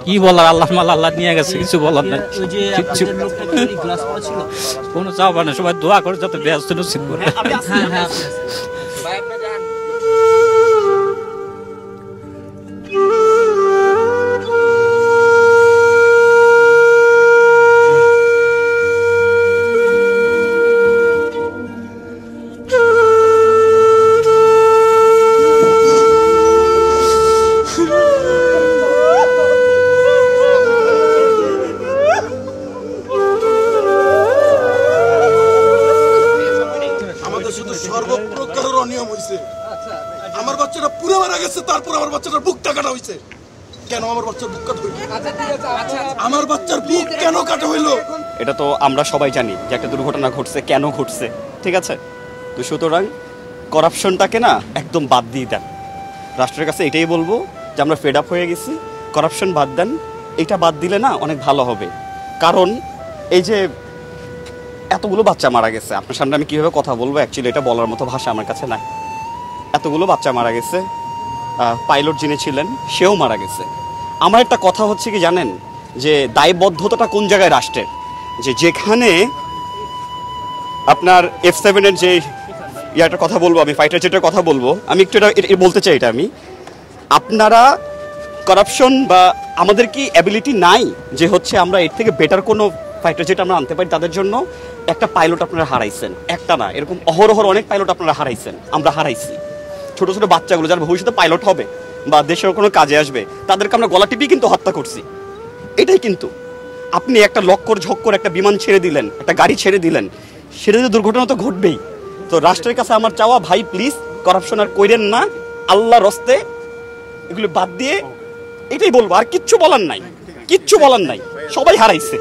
কি বলার, আল্লাহ মাল আল্লাহ নিয়ে গেছে, কিছু বলার নাই। কিচ্ছু কোনো চাওয়া না, সবাই দোয়া করে যাতে ব্যস্ত নসিব করে। সর্বপ্রকারের অনিয়ম হয়েছে। আমার বাচ্চাটা পুরো মারা গেছে, তারপর আমার বাচ্চাটার বুকটা কাটা হয়েছে। কেন আমার বাচ্চার বুক কাটা হইলো? আমার বাচ্চার বুক কেন কাটা হইলো? এটা তো আমরা সবাই জানি যে একটা দুর্ঘটনা ঘটছে, কেন ঘটছে, ঠিক আছে? তো সুতরাং করাপশনটাকে না একদম বাদ দিয়ে দেন। রাষ্ট্রের কাছে এটাই বলবো যে আমরা ফেড আপ হয়ে গেছি, করাপশন বাদ দেন। এটা বাদ দিলে না অনেক ভালো হবে। কারণ এই যে এতগুলো বাচ্চা মারা গেছে, আপনার সামনে আমি কীভাবে কথা বলবো, অ্যাকচুয়ালি এটা বলার মতো ভাষা আমার কাছে নাই। এতগুলো বাচ্চা মারা গেছে, পাইলট যিনি ছিলেন সেও মারা গেছে। আমার একটা কথা হচ্ছে কি জানেন, যে দায়বদ্ধতাটা কোন জায়গায় রাষ্ট্রের, যে যেখানে আপনার F7-এর যে ইয়াটার কথা বলবো, আমি ফাইটার জেটের কথা বলবো, আমি একটু এটা বলতে চাই। এটা আমি আপনারা করাপশন বা আমাদের কি অ্যাবিলিটি নাই যে হচ্ছে আমরা এর থেকে বেটার কোনো ফাইটার জেট আমরা আনতে পারি তাদের জন্য? একটা পাইলট আপনারা হারাইছেন, একটা না, এরকম অহরহ অনেক পাইলট আপনারা হারাইছেন, আমরা হারাইছি। ছোটো ছোটো বাচ্চাগুলো যারা ভবিষ্যতে পাইলট হবে বা দেশের কোনো কাজে আসবে, তাদেরকে আমরা গলা টিপি কিন্তু হত্যা করছি। এটাই কিন্তু আপনি একটা লক্কর ঝক্কর একটা বিমান ছেড়ে দিলেন, একটা গাড়ি ছেড়ে দিলেন, সেটা যে দুর্ঘটনা তো ঘটবেই। তো রাষ্ট্রের কাছে আমার চাওয়া, ভাই প্লিজ করাপশন আর কইরেন না, আল্লাহর রস্তে এগুলো বাদ দিয়ে এটাই বলবো। আর কিচ্ছু বলার নাই, কিচ্ছু বলার নাই, সবাই হারাইছে।